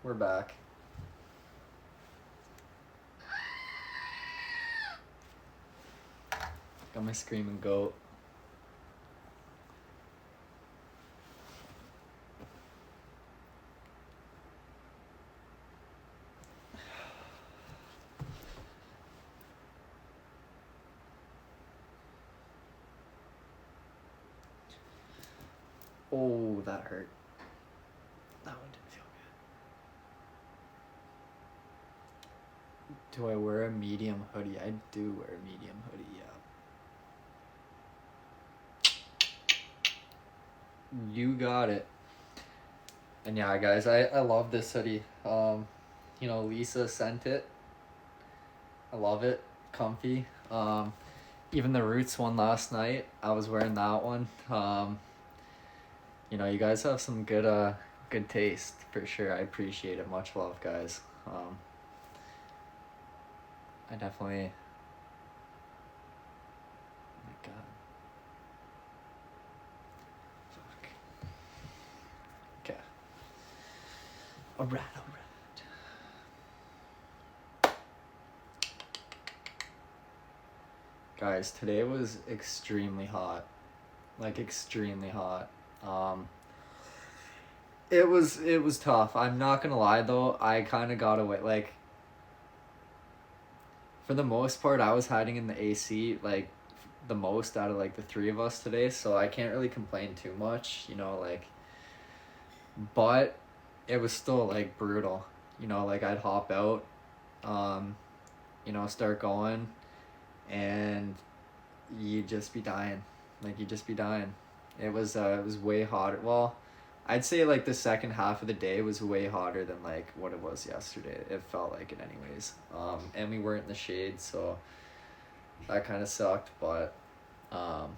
We're back. Got my screaming goat. Oh, that hurt. That one didn't feel good. Do I wear a medium hoodie? I do wear a medium hoodie, yeah. You got it. And yeah, guys, I love this hoodie. Lisa sent it. I love it. Comfy. Even the Roots one last night, I was wearing that one. You guys have some good taste for sure. I appreciate it. Much love, guys. I definitely. Oh my God. Fuck. Okay. Alright. Guys, today was extremely hot. Like extremely hot. It was tough. I'm not gonna lie though, I kinda got away. Like, for the most part, I was hiding in the AC, like, the most out of, like, the three of us today, so I can't really complain too much, but it was still, like, brutal. Like, I'd hop out, start going, and you'd just be dying. Like, you'd just be dying. It was way hotter. Well, I'd say, like, the second half of the day was way hotter than, like, what it was yesterday. It felt like it anyways. And we weren't in the shade, so that kind of sucked. But all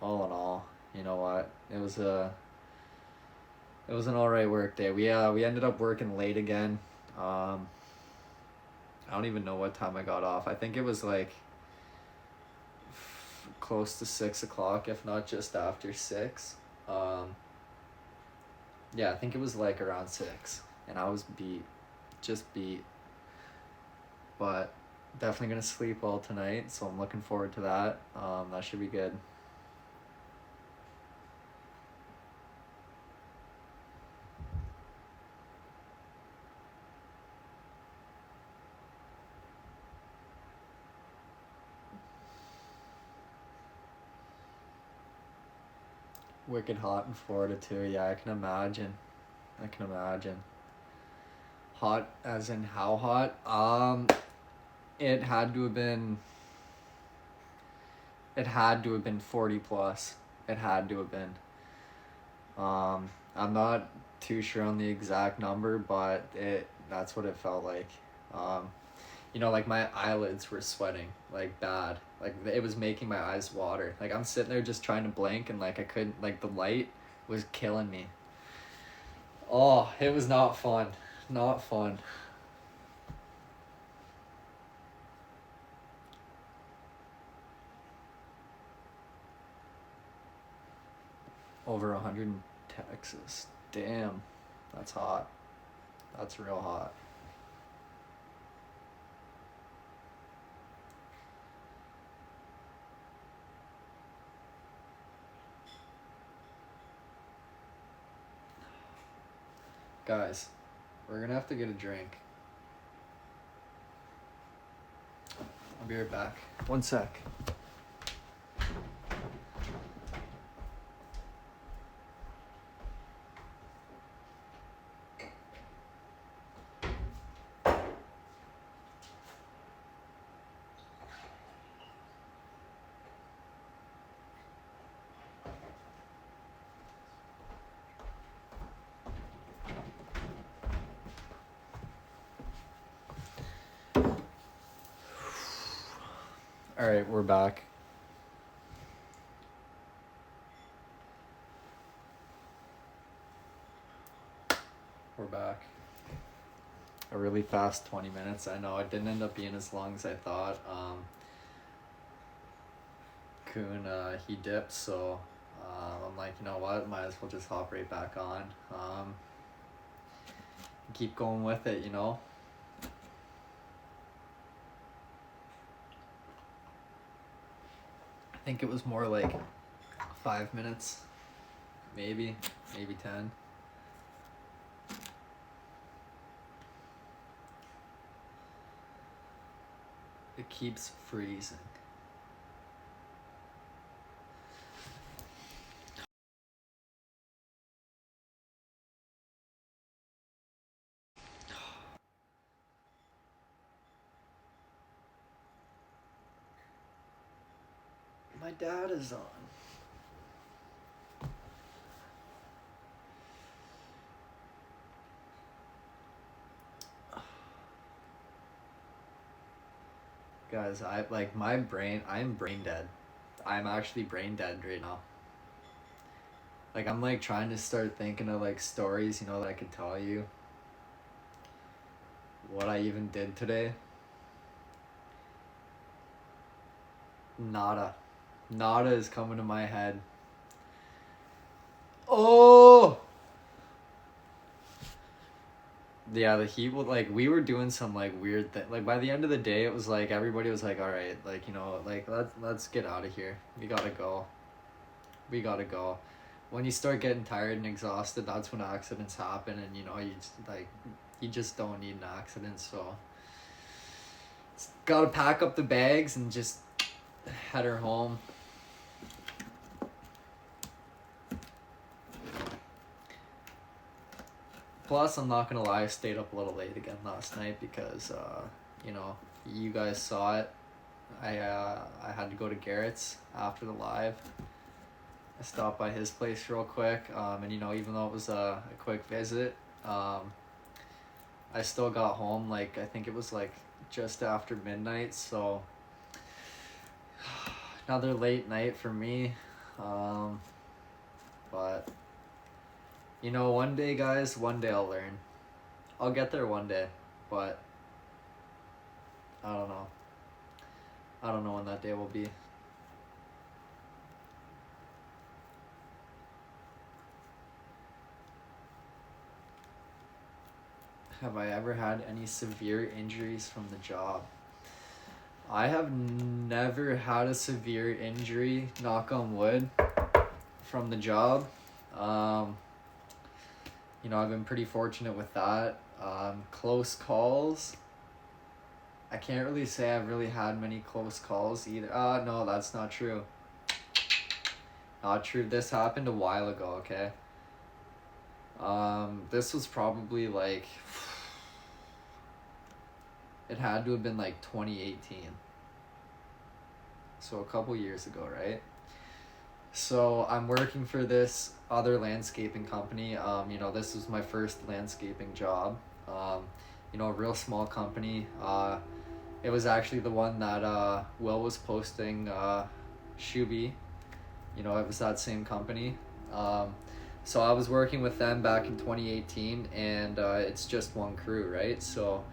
in all, you know what? It was an alright work day. We ended up working late again. I don't even know what time I got off. I think it was, like, close to 6 o'clock, if not just after 6. Yeah, I think it was like around 6, and I was just beat. But definitely gonna sleep well tonight, so I'm looking forward to that. That should be good. Wicked hot in Florida too. Yeah, I can imagine. Hot as in how hot? It had to have been. It had to have been 40 plus. It had to have been. I'm not too sure on the exact number, but that's what it felt like. Like, my eyelids were sweating, like, bad. Like, it was making my eyes water. Like, I'm sitting there just trying to blink, and, like, I couldn't, like, the light was killing me. Oh, it was not fun. Not fun. Over 100 in Texas. Damn. That's hot. That's real hot. Guys, we're gonna have to get a drink. I'll be right back. One sec. All right, we're back. We're back. A really fast 20 minutes. I know it didn't end up being as long as I thought. Kuhn, he dipped, so I'm like, you know what? Might as well just hop right back on. keep going with it, you know. I think it was more like 5 minutes, maybe 10. It keeps freezing. My dad is on. Guys, I like my brain. I'm brain dead. I'm actually brain dead right now. Like I'm like trying to start thinking of like stories, you know, that I could tell you. What I even did today. Nada. Nada is coming to my head. Oh! Yeah, the heat will like we were doing some like weird thing. Like by the end of the day, it was like everybody was like, "All right, like you know, like let's get out of here. We gotta go. We gotta go." When you start getting tired and exhausted, that's when accidents happen, and you know you just like you just don't need an accident. So gotta pack up the bags and just head her home. Plus, I'm not gonna lie, I stayed up a little late again last night because, you know, you guys saw it. I had to go to Garrett's after the live. I stopped by his place real quick, and you know, even though it was a quick visit, I still got home like I think it was like just after midnight. So another late night for me, but. You know, one day, guys, one day I'll learn. I'll get there one day, but I don't know. I don't know when that day will be. Have I ever had any severe injuries from the job? I have never had a severe injury, knock on wood, from the job. You know, I've been pretty fortunate with that. Close calls. I can't really say I've really had many close calls either. No, that's not true. Not true. This happened a while ago, okay? This was probably like... It had to have been like 2018. So a couple years ago, right? So I'm working for this other landscaping company. You know, this was my first landscaping job. You know, a real small company. It was actually the one that Will was posting, Shuby. You know, it was that same company. So I was working with them back in 2018, and it's just one crew, right? So,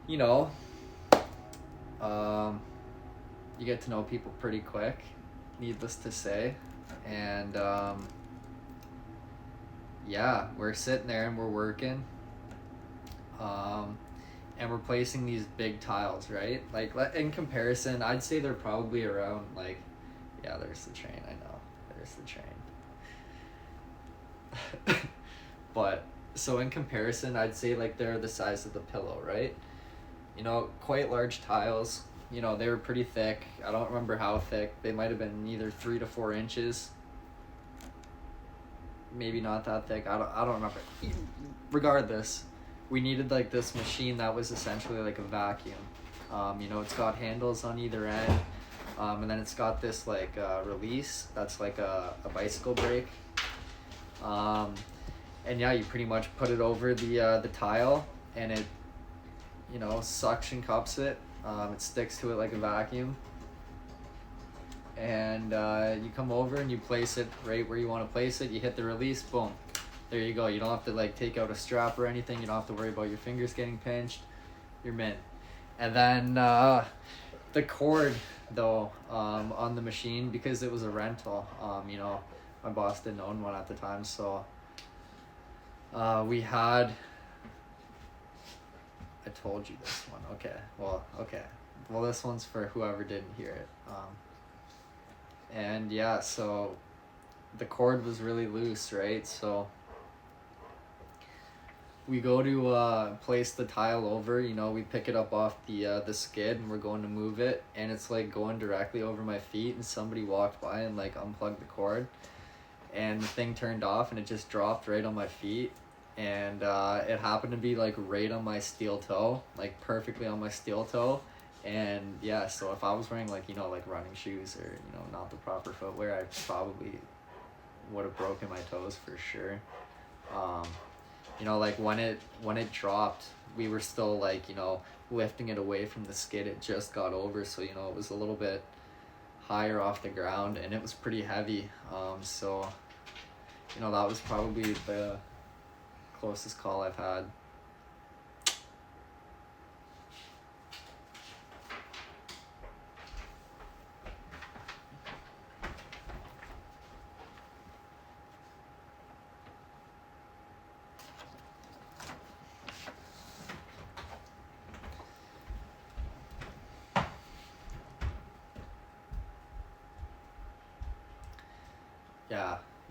you know, you get to know people pretty quick, needless to say. And yeah, we're sitting there and we're working. And we're placing these big tiles, right? Like in comparison, I'd say they're probably around like, yeah, there's the train, I know. There's the train. But so in comparison, I'd say like they're the size of the pillow, right? You know, quite large tiles. You know, they were pretty thick. I don't remember how thick. They might have been either 3 to 4 inches. Maybe not that thick. I don't remember. Regardless, we needed like this machine that was essentially like a vacuum. You know, it's got handles on either end. And then it's got this like release that's like a bicycle brake. And yeah, you pretty much put it over the tile, and it, you know, suction cups it. It sticks to it like a vacuum. And you come over and you place it right where you want to place it. You hit the release, boom. There you go. You don't have to like take out a strap or anything. You don't have to worry about your fingers getting pinched. You're mint. And then the cord though, on the machine, because it was a rental, you know, my boss didn't own one at the time, so we had I told you this one. Okay. Well, this one's for whoever didn't hear it. And yeah, so the cord was really loose, right? So we go to place the tile over, we pick it up off the skid and we're going to move it, and it's like going directly over my feet, and somebody walked by and like unplugged the cord, and the thing turned off and it just dropped right on my feet, and it happened to be like right on my steel toe, like perfectly on my steel toe. And yeah, so if I was wearing like like running shoes or not the proper footwear, I probably would have broken my toes for sure. Like when it dropped, we were still like lifting it away from the skid. It just got over, so it was a little bit higher off the ground, and it was pretty heavy. So that was probably the closest call I've had.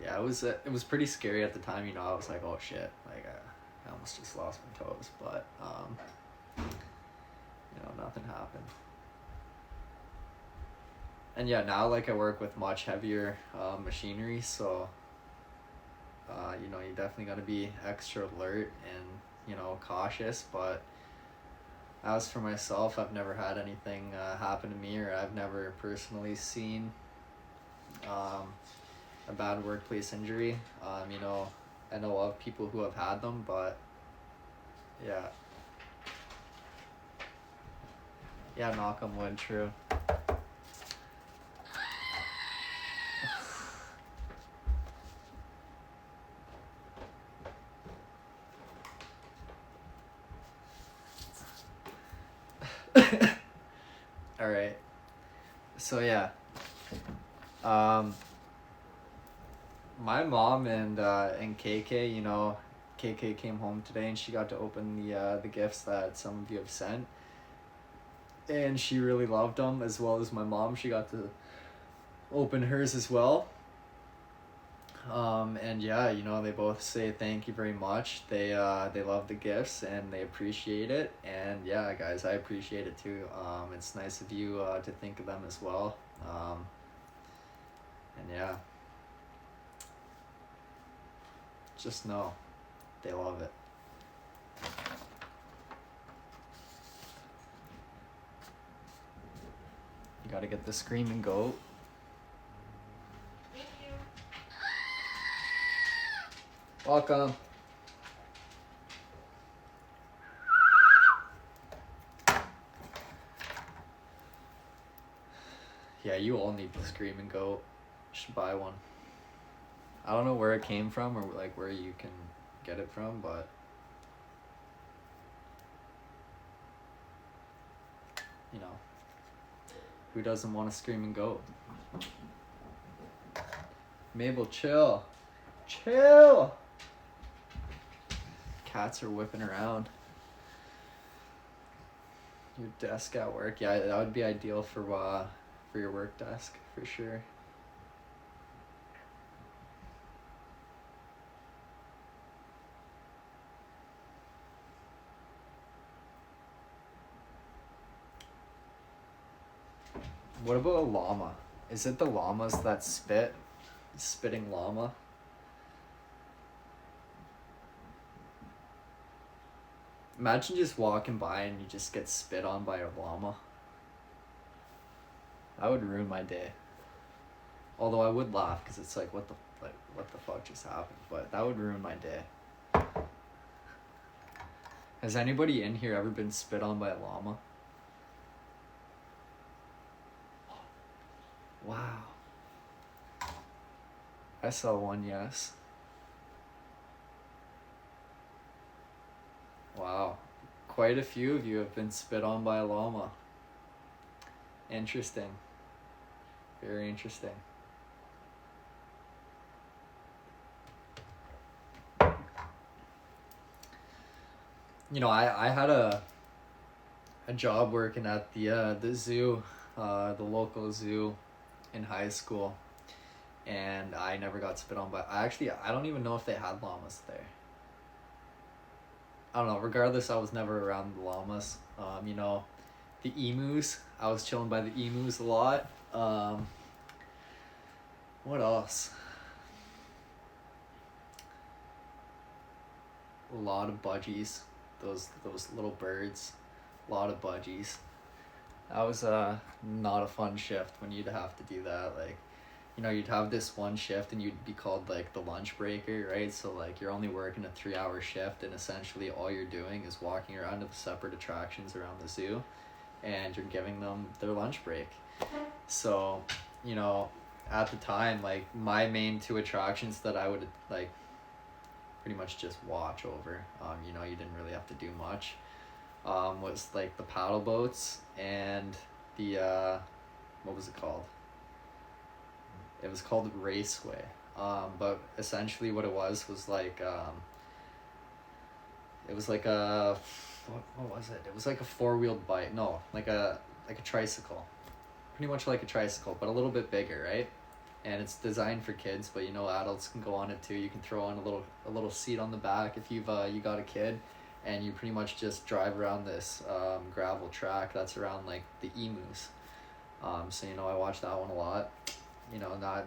Yeah, it was pretty scary at the time. I was like, oh shit, like I almost just lost my toes, but nothing happened. And yeah, now like I work with much heavier machinery, so you definitely got to be extra alert and cautious. But as for myself, I've never had anything happen to me, or I've never personally seen a bad workplace injury. I know of people who have had them, but yeah. Yeah, knock on wood, true. All right. So yeah. My mom and KK, KK came home today and she got to open the gifts that some of you have sent, and she really loved them, as well as my mom. She got to open hers as well. And yeah, they both say thank you very much. They love the gifts and they appreciate it, and yeah, guys, I appreciate it too. It's nice of you to think of them as well. And yeah, just know they love it. You gotta get the screaming goat. Thank you. Welcome. Yeah, you all need the screaming goat. You should buy one. I don't know where it came from or like where you can get it from, but who doesn't want a screaming goat? Mabel, chill. Chill. Cats are whipping around. Your desk at work, yeah, that would be ideal for your work desk for sure. What about a llama? Is it the llamas that spit? Spitting llama? Imagine just walking by and you just get spit on by a llama. That would ruin my day. Although I would laugh because it's like what the fuck just happened? But that would ruin my day. Has anybody in here ever been spit on by a llama? Wow. I saw one, yes. Wow. Quite a few of you have been spit on by a llama. Interesting. Very interesting. I had a a job working at the zoo, the local zoo in high school, and I never got spit on by. I don't even know if they had llamas there. I don't know. Regardless, I was never around the llamas. The emus. I was chilling by the emus a lot. What else? A lot of budgies. Those little birds. A lot of budgies. That was not a fun shift when you'd have to do that. Like, you'd have this one shift and you'd be called like the lunch breaker, right? So like you're only working a 3 hour shift and essentially all you're doing is walking around to the separate attractions around the zoo and you're giving them their lunch break. So, at the time, like my main two attractions that I would like pretty much just watch over, you didn't really have to do much, was like the paddle boats and the, what was it called? It was called Raceway. But essentially what it was like, it was like a, what was it? It was like a four-wheeled bike. No, like a tricycle. Pretty much like a tricycle, but a little bit bigger, right? And it's designed for kids, but adults can go on it too. You can throw on a little seat on the back if you got a kid, and you pretty much just drive around this gravel track that's around like the emus. So I watched that one a lot.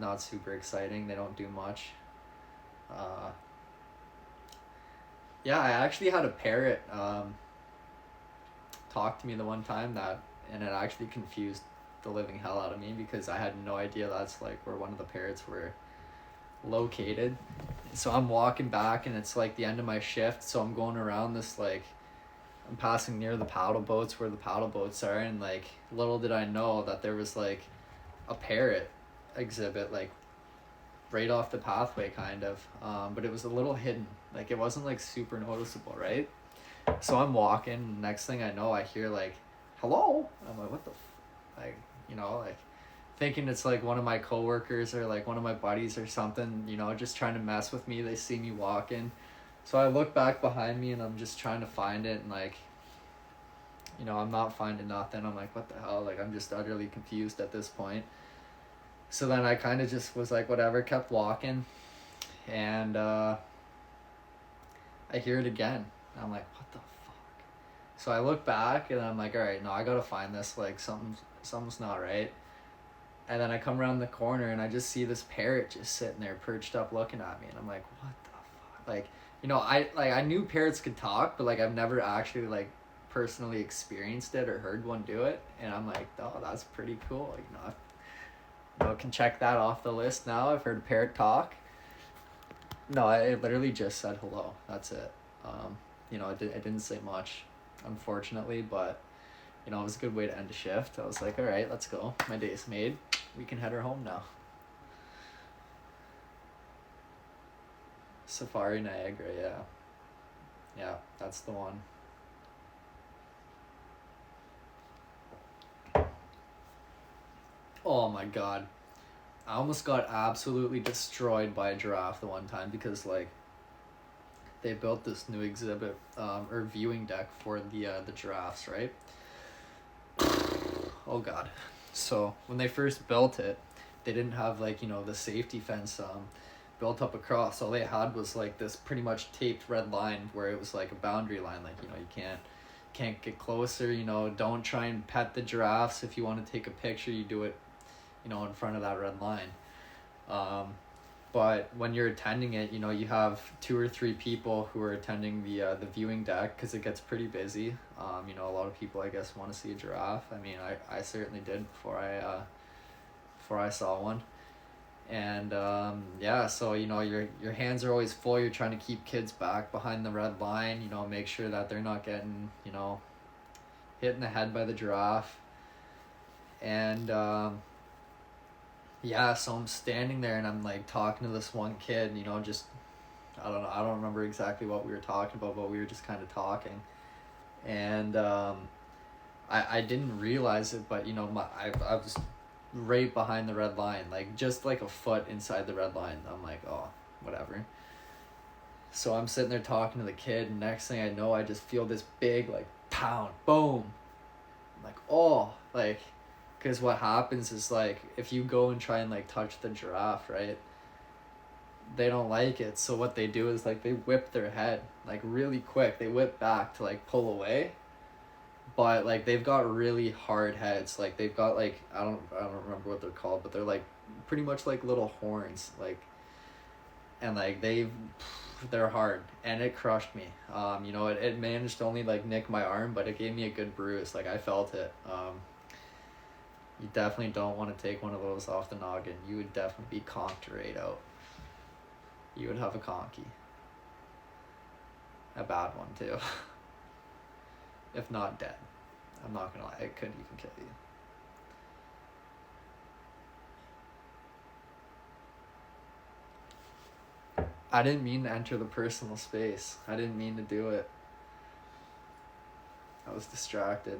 Not super exciting. They don't do much. Yeah, I actually had a parrot talk to me the one time and it actually confused the living hell out of me because I had no idea that's like where one of the parrots were located. So I'm walking back and it's like the end of my shift, so I'm going around this, like I'm passing near the paddle boats where the paddle boats are, and like little did I know that there was like a parrot exhibit like right off the pathway kind of, but it was a little hidden, like it wasn't like super noticeable, right? So I'm walking, next thing I know I hear like hello. I'm like, what the like like thinking it's like one of my coworkers or like one of my buddies or something, just trying to mess with me. They see me walking, so I look back behind me and I'm just trying to find it, and like I'm not finding nothing. I'm like, what the hell? Like I'm just utterly confused at this point. So then I kind of just was like, whatever, kept walking, and I hear it again. And I'm like, what the fuck? So I look back and I'm like, all right, no, I gotta find this. Like something's not right. And then I come around the corner and I just see this parrot just sitting there perched up looking at me, and I'm like, what the fuck? Like, I knew parrots could talk, but like I've never actually like personally experienced it or heard one do it, and I'm like, oh, that's pretty cool. I can check that off the list now. I've heard a parrot talk. No, it literally just said hello. That's it. It didn't say much, unfortunately, but it was a good way to end a shift. I was like, all right, let's go. My day's made. We can head her home now. Safari Niagara, yeah. Yeah, that's the one. Oh my god. I almost got absolutely destroyed by a giraffe the one time because like they built this new exhibit or viewing deck for the giraffes, right? Oh god. So when they first built it, they didn't have like the safety fence built up across. All they had was like this pretty much taped red line where it was like a boundary line, like you can't get closer. Don't try and pet the giraffes. If you want to take a picture, you do it in front of that red line. But when you're attending it, you have 2 or 3 people who are attending the viewing deck because it gets pretty busy. A lot of people, I guess, want to see a giraffe. I mean, I certainly did before I saw one. And yeah, so your hands are always full. You're trying to keep kids back behind the red line. Make sure that they're not getting hit in the head by the giraffe. And yeah, so I'm standing there and I'm like talking to this one kid, just I don't know, I don't remember exactly what we were talking about, but we were just kind of talking. And I didn't realize it, but I was right behind the red line, like just like a foot inside the red line. I'm like, oh, whatever. So I'm sitting there talking to the kid, and next thing I know, I just feel this big like pound, boom, like, oh, like, because what happens is, like, if you go and try and, like, touch the giraffe, right, they don't like it. So what they do is, like, they whip their head, like, really quick. They whip back to, like, pull away. But, like, they've got really hard heads. Like, they've got, like, I don't remember what they're called, but they're, like, pretty much like little horns. Like, and, like, they're hard. And it crushed me. You know, it managed to only, like, nick my arm, but it gave me a good bruise. Like, I felt it. You definitely don't want to take one of those off the noggin. You would definitely be conked right out. You would have a conky. A bad one, too. If not dead. I'm not gonna lie, it could even kill you. I didn't mean to enter the personal space. I didn't mean to do it. I was distracted.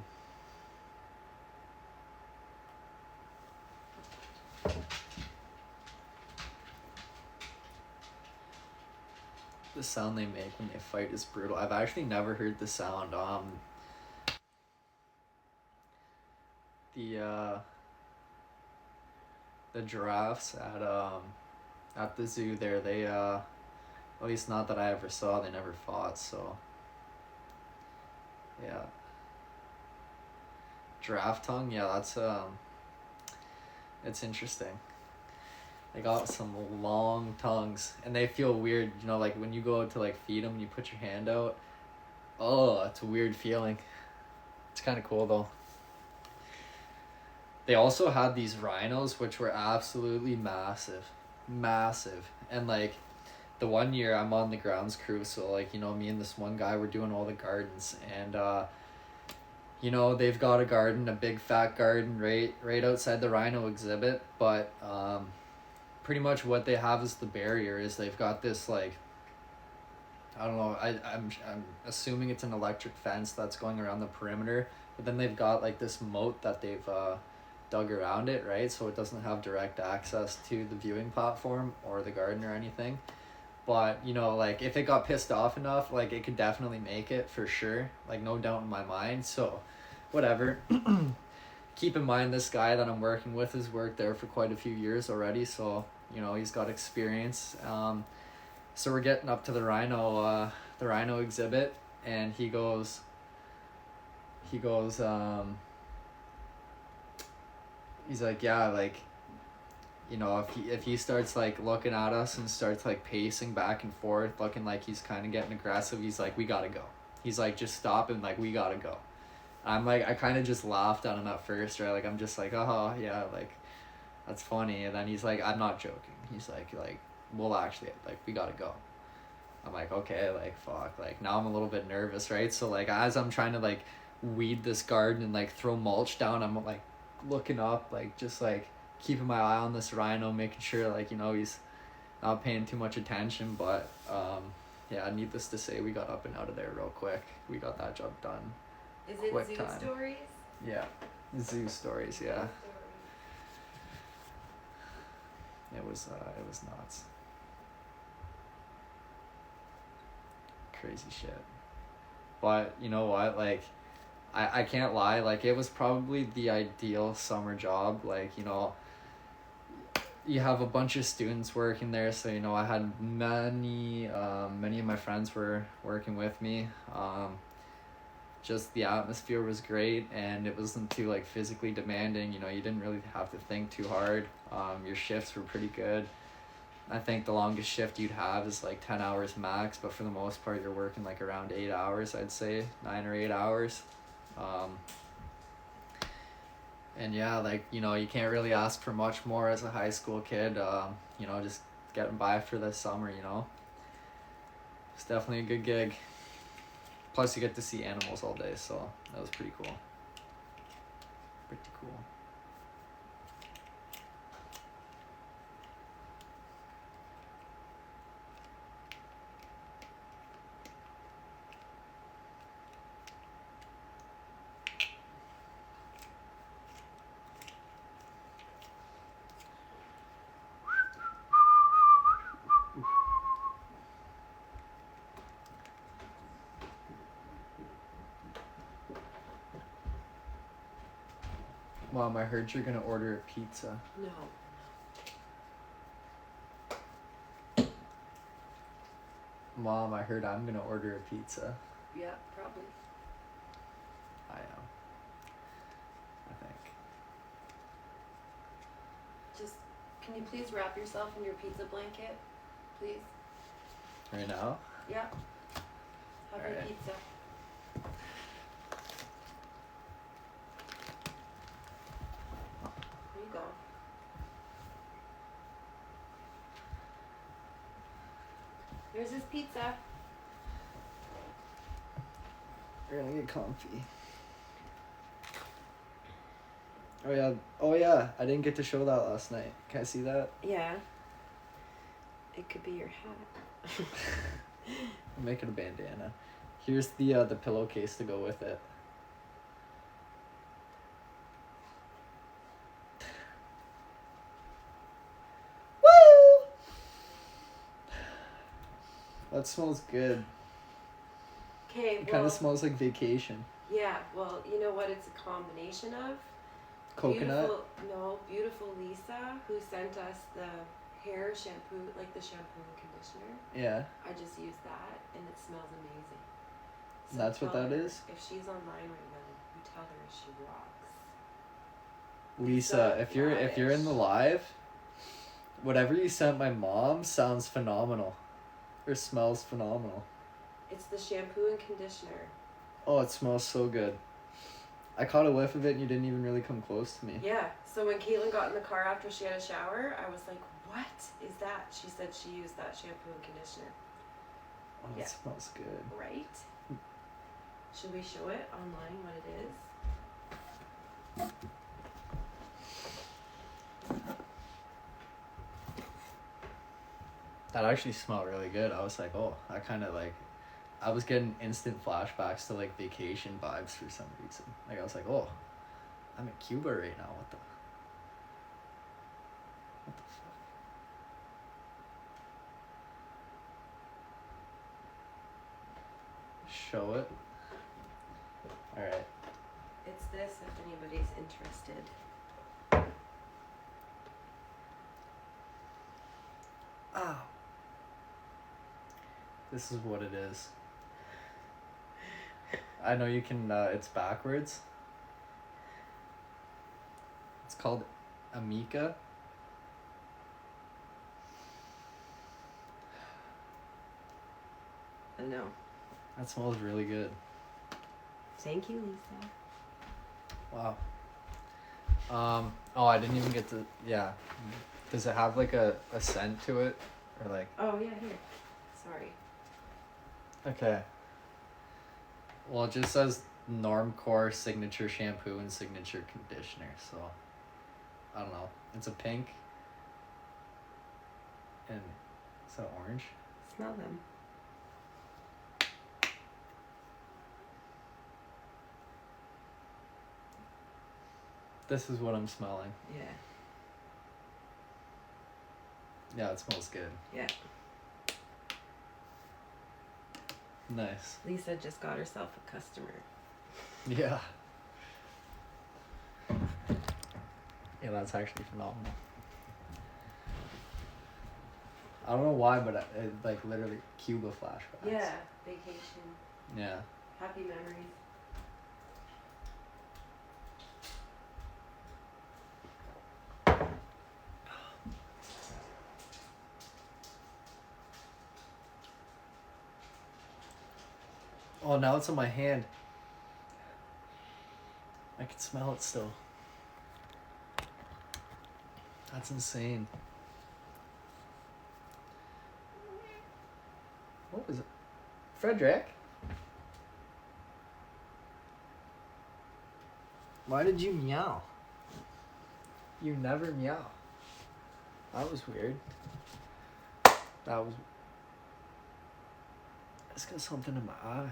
The sound they make when they fight is brutal. I've actually never heard the sound. The giraffes at the zoo there, they at least not that I ever saw, they never fought, so yeah. Giraffe tongue, yeah, that's it's interesting. They got some long tongues, and they feel weird, you know, like when you go to like feed them, you put your hand out. Oh, it's a weird feeling. It's kind of cool though. They also had these rhinos, which were absolutely massive, massive, and like the one year I'm on the grounds crew, so like, you know, me and this one guy were doing all the gardens, and you know, they've got a garden, a big fat garden right outside the rhino exhibit, but pretty much what they have as the barrier is they've got this, like, I don't know, I'm assuming it's an electric fence that's going around the perimeter, but then they've got like this moat that they've dug around it, right? So it doesn't have direct access to the viewing platform or the garden or anything. But, you know, like, if it got pissed off enough, like, it could definitely make it for sure. Like, no doubt in my mind. So, whatever. Keep in mind, this guy that I'm working with has worked there for quite a few years already. So, you know, he's got experience. So we're getting up to the rhino exhibit, and he goes, he's like, yeah, like, you know, if he starts like looking at us and starts like pacing back and forth, looking like he's kind of getting aggressive, he's like, we gotta go. He's like, just stop and like, we gotta go. I'm like, I kind of just laughed at him at first, right? Like, I'm just like, oh yeah, like, that's funny. And then he's like, I'm not joking. He's like, well, actually, like, we gotta go. I'm like, okay, like, fuck. Like, now I'm a little bit nervous, right? So like, as I'm trying to like weed this garden and like throw mulch down, I'm like looking up, like, just like keeping my eye on this rhino, making sure, like, you know, he's not paying too much attention. But yeah, needless to say, we got up and out of there real quick. We got that job done. Is it quick Zoo time. Stories? Yeah, zoo stories. Yeah, it was nuts. Crazy shit. But you know what, like, I can't lie, like, it was probably the ideal summer job. Like, you know, you have a bunch of students working there, so, you know, I had many of my friends were working with me. Just the atmosphere was great, and it wasn't too like physically demanding. You know, you didn't really have to think too hard. Your shifts were pretty good. I think the longest shift you'd have is like 10 hours max, but for the most part you're working like around 8 hours, I'd say 9 or 8 hours. And yeah, like, you know, you can't really ask for much more as a high school kid. You know, just getting by for the summer, you know. It's definitely a good gig. Plus you get to see animals all day, so that was pretty cool. Pretty cool. Mom, I heard you're gonna order a pizza. No. Mom, I heard I'm gonna order a pizza. Yeah, probably. I am. I think. Just, can you please wrap yourself in your pizza blanket? Please? Right now? Yeah. Have your Alright. pizza. There you go. Here's his pizza. We're gonna get comfy. Oh yeah, I didn't get to show that last night. Can I see that? Yeah. It could be your hat. Make it a bandana. Here's the pillowcase to go with it. Woo! That smells good. Okay, It kind of smells like vacation. Yeah, well, you know what it's a combination of? Coconut? Beautiful Lisa, who sent us the hair shampoo, like the shampoo and conditioner. Yeah. I just used that, and it smells amazing. So That's what that is? If she's online right now, you tell her she rocks. Lisa, So if you're in the live, whatever you sent my mom sounds phenomenal. Or smells phenomenal. It's the shampoo and conditioner. Oh, it smells so good. I caught a whiff of it and you didn't even really come close to me. Yeah, so when Caitlin got in the car after she had a shower, I was like, what is that? She said she used that shampoo and conditioner. Oh, it smells good. Right? Should we show it online what it is? That actually smelled really good. I was like, oh, I was getting instant flashbacks to like vacation vibes for some reason. Like I was like, oh, I'm in Cuba right now. What the fuck? Show it. Alright. It's this if anybody's interested. Oh. This is what it is. I know you can, it's backwards. It's called Amika. I know. That smells really good. Thank you, Lisa. Wow. Oh, I didn't even get to, yeah. Does it have like a scent to it? Or like... Oh, yeah, here. Sorry. Okay. Well, it just says Normcore signature shampoo and signature conditioner, so I don't know. It's a pink. And is that orange? Smell them. This is what I'm smelling. Yeah. Yeah, it smells good. Yeah. Nice. Lisa just got herself a customer. Yeah. Yeah, that's actually phenomenal. I don't know why, but it like literally Cuba flashbacks. Yeah, vacation. Yeah. Happy memories. Oh, now it's on my hand. I can smell it still. That's insane. What was it? Frederick? Why did you meow? You never meow. That was weird. That was... I just got something in my eye.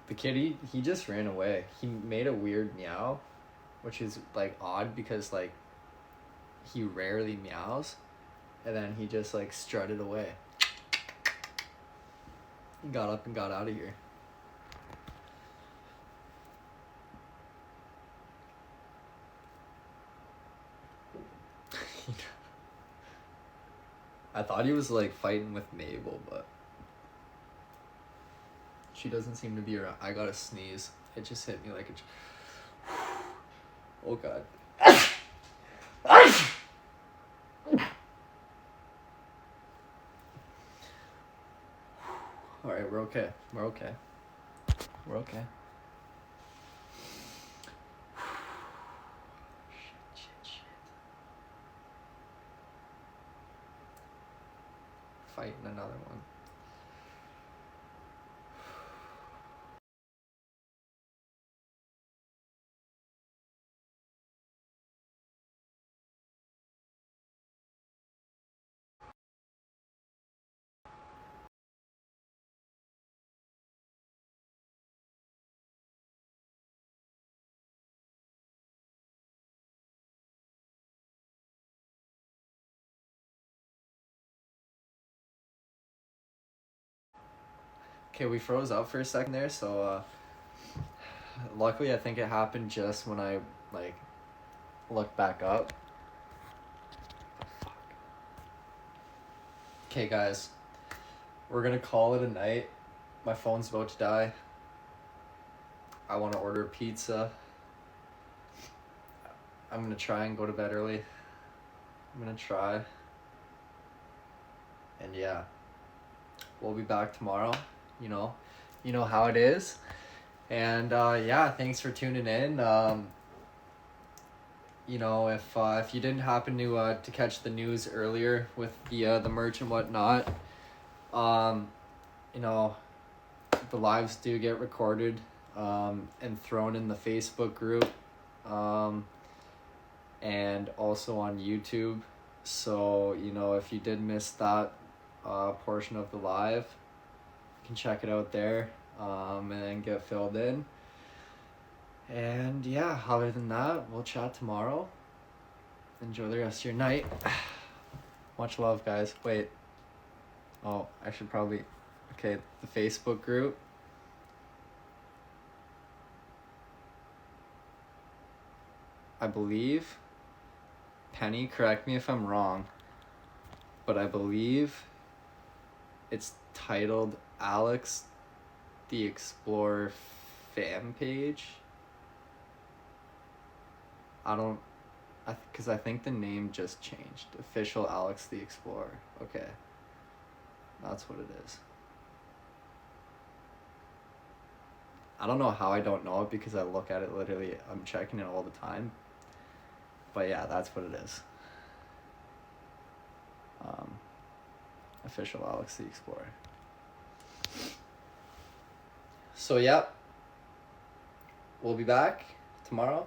The kitty, he just ran away. He made a weird meow, which is like odd because like he rarely meows, and then he just like strutted away. He got up and got out of here. I thought he was like fighting with Mabel, but she doesn't seem to be around. I gotta sneeze. It just hit me like a. Oh god. All right, we're okay. We're okay. We're okay. Shit. Fighting another one. Okay, we froze up for a second there, so luckily I think it happened just when I like looked back up. Okay guys, we're gonna call it a night. My phone's about to die. I want to order pizza. I'm gonna try and go to bed early. I'm gonna try. And yeah, we'll be back tomorrow. You know how it is. And yeah, thanks for tuning in. If you didn't happen to catch the news earlier with the merch and whatnot, you know, the lives do get recorded and thrown in the Facebook group and also on YouTube. So, if you did miss that portion of the live, you can check it out there and then get filled in. And yeah, other than that, we'll chat tomorrow. Enjoy the rest of your night. Much love, guys. Wait. Oh, I should probably... Okay, the Facebook group. I believe... Penny, correct me if I'm wrong, but I believe it's titled Alex the Explorer fan page. Because I think the name just changed. Official Alex the Explorer. Okay. That's what it is. I don't know how I don't know it because I look at it literally, I'm checking it all the time. But yeah, that's what it is. Official Alex the Explorer. So yeah, we'll be back tomorrow.